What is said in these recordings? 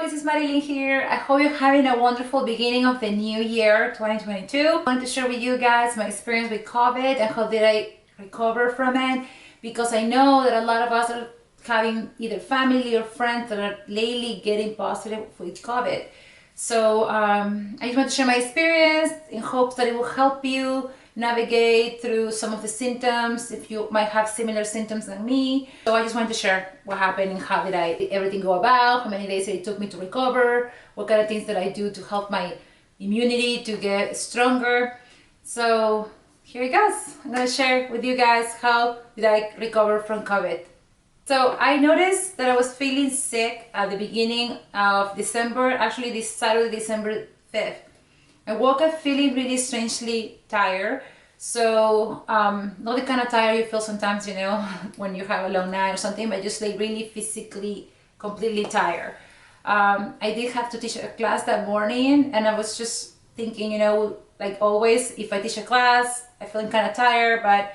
this is Marilyn here. I hope you're having a wonderful beginning of the new year 2022. I want to share with you guys my experience with COVID and how did I recover from it, because I know that a lot of us are having either family or friends that are lately getting positive with COVID. So I just want to share my experience in hopes that it will help you navigate through some of the symptoms if you might have similar symptoms than me. So I just wanted to share what happened and how did everything go about, how many days it took me to recover, what kind of things that I do to help my immunity to get stronger. So here it goes. I'm gonna share with you guys how did I recover from COVID. So I noticed that I was feeling sick at the beginning of December, actually this Saturday, December 5th. I woke up feeling really strangely tired. So not the kind of tired you feel sometimes, you know, when you have a long night or something, but just like really physically, completely tired. I did have to teach a class that morning, and I was just thinking, you know, like always, if I teach a class, I feel kind of tired, but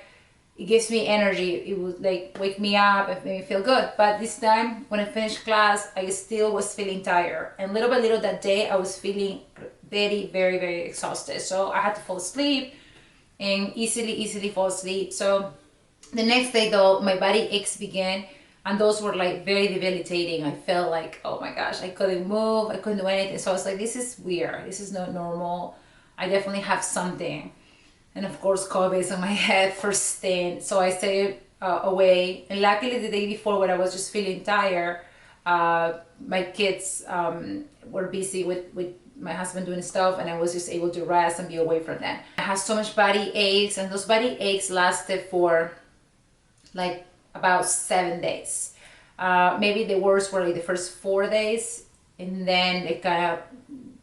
it gives me energy. It would like wake me up and make me feel good. But this time, when I finished class, I still was feeling tired. And little by little that day, I was feeling very exhausted. So I had to fall asleep and easily fall asleep. So the next day though, my body aches began, and those were like very debilitating. I felt like, oh my gosh, I couldn't move, I couldn't do anything. So I was like, this is weird, this is not normal. I definitely have something. And of course, COVID is on my head first thing. So I stayed away. And luckily the day before, when I was just feeling tired, my kids were busy with my husband doing stuff, and I was just able to rest and be away from them. I had so much body aches, and those body aches lasted for like about 7 days. Maybe the worst were like the first 4 days, and then they kind of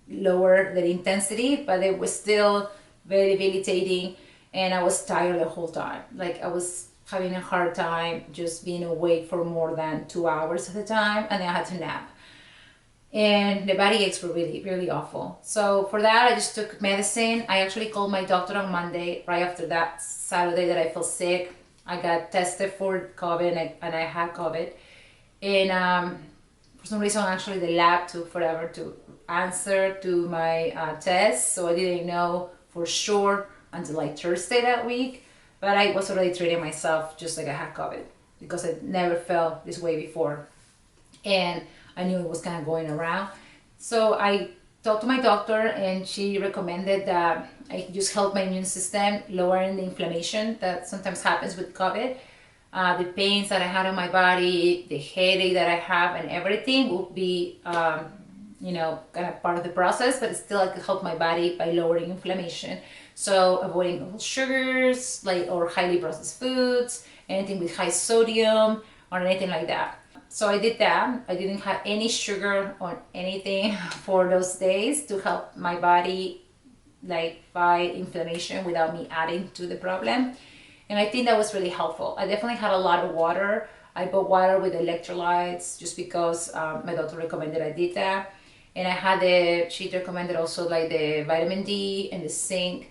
lowered the intensity, but it was still very debilitating, and I was tired the whole time. Like I was having a hard time just being awake for more than 2 hours at a time, and then I had to nap. And the body aches were really awful. So for that, I just took medicine. I actually called my doctor on Monday, right after that Saturday that I felt sick. I got tested for COVID, and I had COVID. And for some reason, actually the lab took forever to answer to my test. So I didn't know for sure until like Thursday that week. But I was already treating myself just like I had COVID, because I never felt this way before. And I knew it was kind of going around. So I talked to my doctor, and she recommended that I just help my immune system, lowering the inflammation that sometimes happens with COVID. The pains that I had on my body, the headache that I have, and everything would be, you know, kind of part of the process, but still I could help my body by lowering inflammation. So avoiding sugars, like, or highly processed foods, anything with high sodium or anything like that. So I did that. I didn't have any sugar or anything for those days to help my body like fight inflammation without me adding to the problem. And I think that was really helpful. I definitely had a lot of water. I bought water with electrolytes just because my doctor recommended I did that. And I had she recommended also like the vitamin D and the zinc.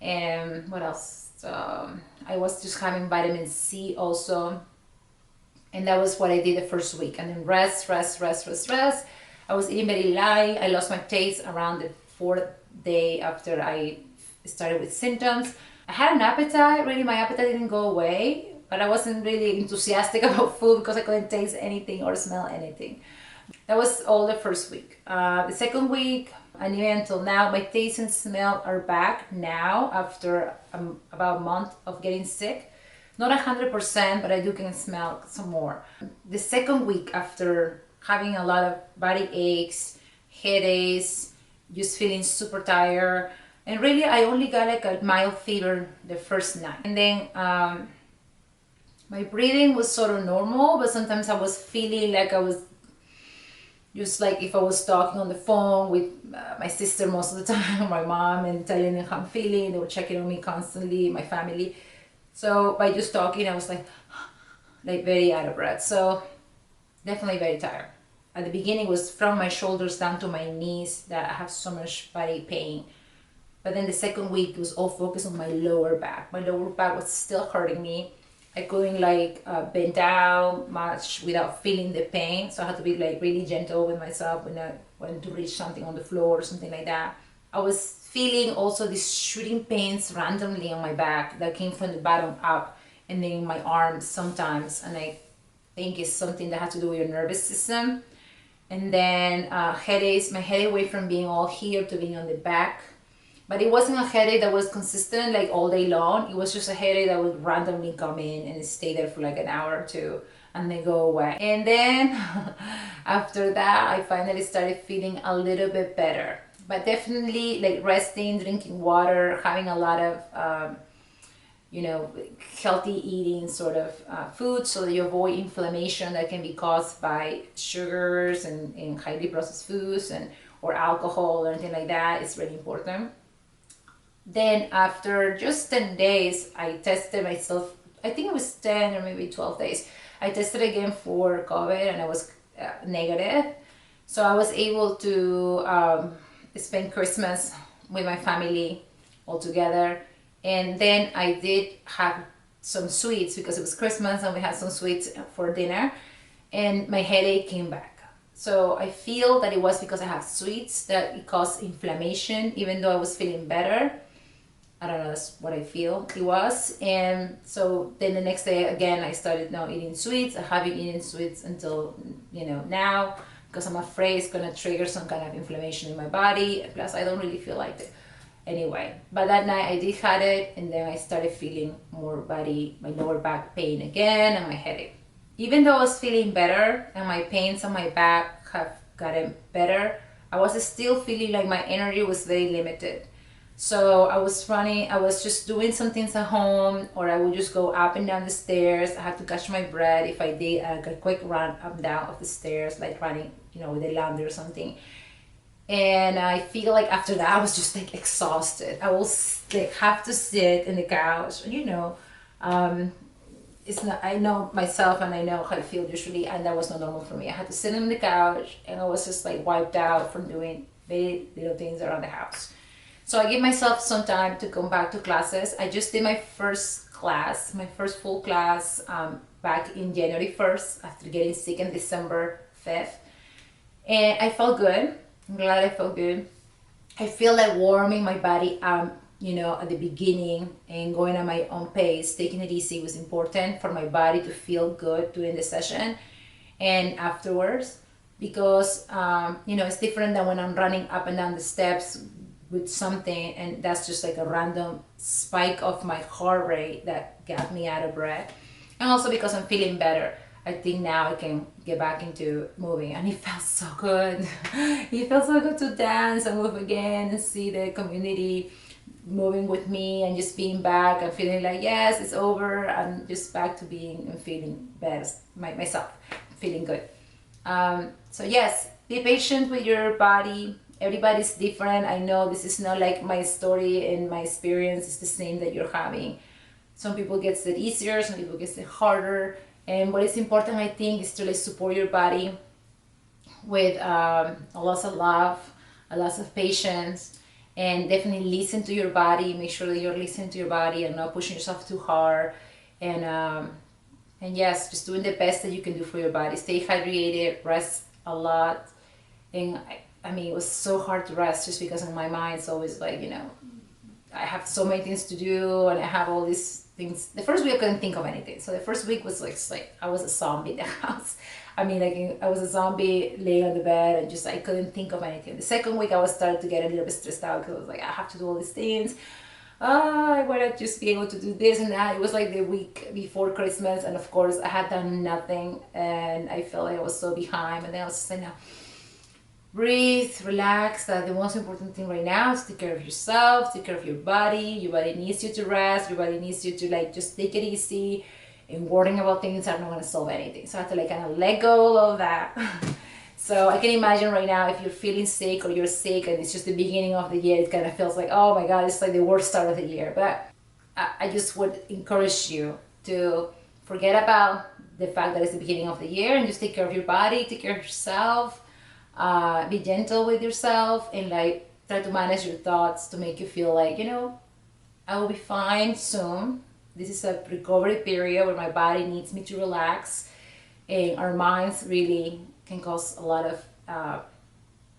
And what else? I was just having vitamin C also. And that was what I did the first week. And then rest. I was eating very light. I lost my taste around the 4th day after I started with symptoms. I had an appetite. Really, my appetite didn't go away, but I wasn't really enthusiastic about food because I couldn't taste anything or smell anything. That was all the first week. The second week, and even until now, my taste and smell are back now after about a month of getting sick. Not 100%, but I can smell some more. The second week after having a lot of body aches, headaches, just feeling super tired, and really I only got like a mild fever the first night. And then my breathing was sort of normal, but sometimes I was feeling like I was just like if I was talking on the phone with my sister most of the time, or my mom, and telling them how I'm feeling. They were checking on me constantly, my family. So by just talking, I was like very out of breath. So definitely very tired. At the beginning, it was from my shoulders down to my knees that I have so much body pain. But then the second week was all focused on my lower back. My lower back was still hurting me. I couldn't like bend down much without feeling the pain. So I had to be like really gentle with myself when I went to reach something on the floor or something like that. I was feeling also these shooting pains randomly on my back that came from the bottom up and then in my arms sometimes. And I think it's something that has to do with your nervous system. And then headaches. My headache went from being all here to being on the back. But it wasn't a headache that was consistent like all day long. It was just a headache that would randomly come in and stay there for like an hour or two and then go away. And then after that, I finally started feeling a little bit better. But definitely like resting, drinking water, having a lot of healthy eating sort of food so that you avoid inflammation that can be caused by sugars and highly processed foods or alcohol or anything like that is really important. Then after just 10 days, I tested myself. I think it was 10 or maybe 12 days. I tested again for COVID and I was negative. So I was able to spend Christmas with my family all together. And then I did have some sweets because it was Christmas and we had some sweets for dinner. And my headache came back. So I feel that it was because I had sweets that it caused inflammation, even though I was feeling better. I don't know, that's what I feel it was. And so then the next day again, I started now eating sweets. I haven't eaten sweets until, now because I'm afraid it's going to trigger some kind of inflammation in my body. Plus, I don't really feel like it anyway. But that night I did have it and then I started feeling my lower back pain again and my headache. Even though I was feeling better and my pains on my back have gotten better, I was still feeling like my energy was very limited. So I was running, I was just doing some things at home, or I would just go up and down the stairs. I had to catch my breath if I did a quick run up and down of the stairs, like running, with a laundry or something. And I feel like after that, I was just like exhausted. I will like have to sit in the couch, it's not, I know myself and I know how I feel usually, and that was not normal for me. I had to sit on the couch and I was just like wiped out from doing very little things around the house. So I gave myself some time to come back to classes. I just did my first full class back in January 1st after getting sick on December 5th. And I felt good. I'm glad I felt good. I feel like warming my body up, at the beginning and going at my own pace, taking it easy was important for my body to feel good during the session and afterwards. Because, it's different than when I'm running up and down the steps with something and that's just like a random spike of my heart rate that got me out of breath. And also because I'm feeling better, I think now I can get back into moving, and it felt so good. It felt so good to dance and move again and see the community moving with me and just being back and feeling like, yes, it's over. I'm just back to being and feeling best, myself, feeling good. So yes, be patient with your body. Everybody's different. I know this is not like my story and my experience is the same that you're having. Some people gets it easier, some people gets it harder. And what is important, I think, is to like support your body with a lot of love, a lot of patience, and definitely listen to your body. Make sure that you're listening to your body and not pushing yourself too hard. And yes, just doing the best that you can do for your body. Stay hydrated, rest a lot. And I mean, it was so hard to rest just because in my mind it's always like, I have so many things to do and I have all these things. The first week I couldn't think of anything. So the first week was like I was a zombie in the house. I mean, like I was a zombie laying on the bed and just I couldn't think of anything. The second week I was starting to get a little bit stressed out because I was like, I have to do all these things. I want to just be able to do this and that. It was like the week before Christmas, and of course I had done nothing and I felt like I was so behind. And then I was just like, no, breathe, relax. The most important thing right now is take care of yourself, take care of your body. Your body needs you to rest. Your body needs you to like just take it easy. And worrying about things are not going to solve anything. So I have to like kind of let go of that. So I can imagine right now if you're feeling sick or you're sick and it's just the beginning of the year, it kind of feels like, oh my God, it's like the worst start of the year. But I just would encourage you to forget about the fact that it's the beginning of the year and just take care of your body, take care of yourself, be gentle with yourself, and like try to manage your thoughts to make you feel like, I will be fine soon. this is a recovery period where my body needs me to relax, and our minds really can cause a lot of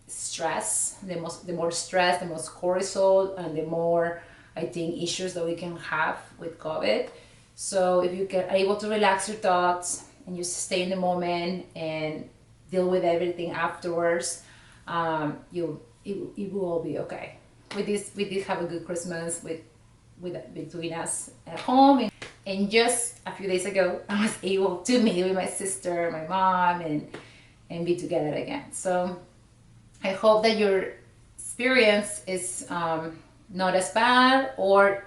stress. The more stress, the most cortisol, and the more, I think, issues that we can have with COVID. So if you are able to relax your thoughts and just stay in the moment and deal with everything afterwards, it will all be okay. We did have a good Christmas between us at home, and just a few days ago I was able to meet with my sister, my mom, and be together again. So I hope that your experience is not as bad, or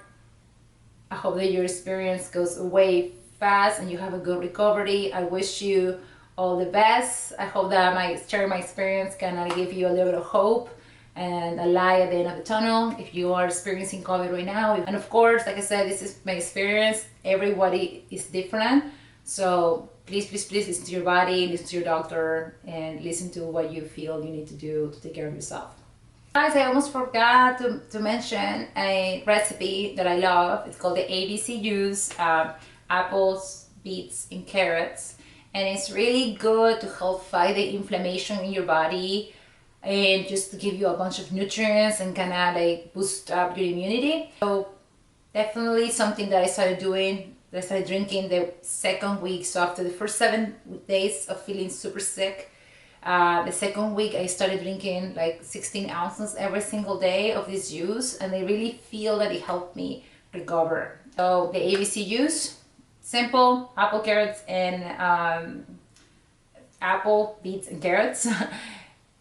I hope that your experience goes away fast and you have a good recovery. I wish you all the best. I hope that sharing my experience can give you a little bit of hope and a light at the end of the tunnel if you are experiencing COVID right now. And of course, like I said, this is my experience. Everybody is different. So please listen to your body, listen to your doctor, and listen to what you feel you need to do to take care of yourself. Guys, I almost forgot to mention a recipe that I love. It's called the ABC juice, apples, beets, and carrots. And it's really good to help fight the inflammation in your body and just to give you a bunch of nutrients and kind of like boost up your immunity. So definitely something that I started doing, that I started drinking the second week. So after the first 7 days of feeling super sick, the second week I started drinking like 16 ounces every single day of this juice, and I really feel that it helped me recover. So the ABC juice, simple, apple, carrots, and apple, beets, and carrots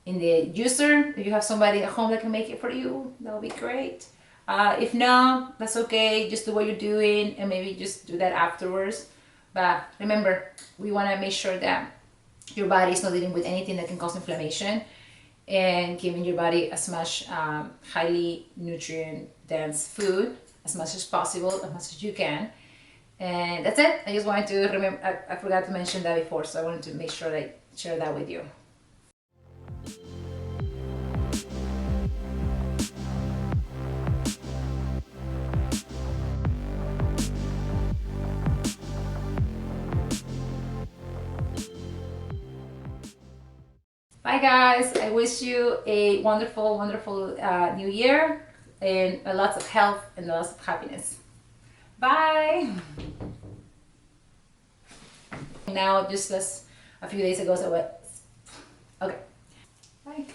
in the juicer. If you have somebody at home that can make it for you, that would be great. If not, that's okay. Just do what you're doing and maybe just do that afterwards. But remember, we want to make sure that your body is not dealing with anything that can cause inflammation, and giving your body as much highly nutrient dense food as much as possible, as much as you can. And that's it. I just wanted to remember, I forgot to mention that before, so I wanted to make sure that I share that with you. Bye guys, I wish you a wonderful, wonderful new year, and lots of health and lots of happiness. Bye! Now, just as a few days ago, so okay. Bye.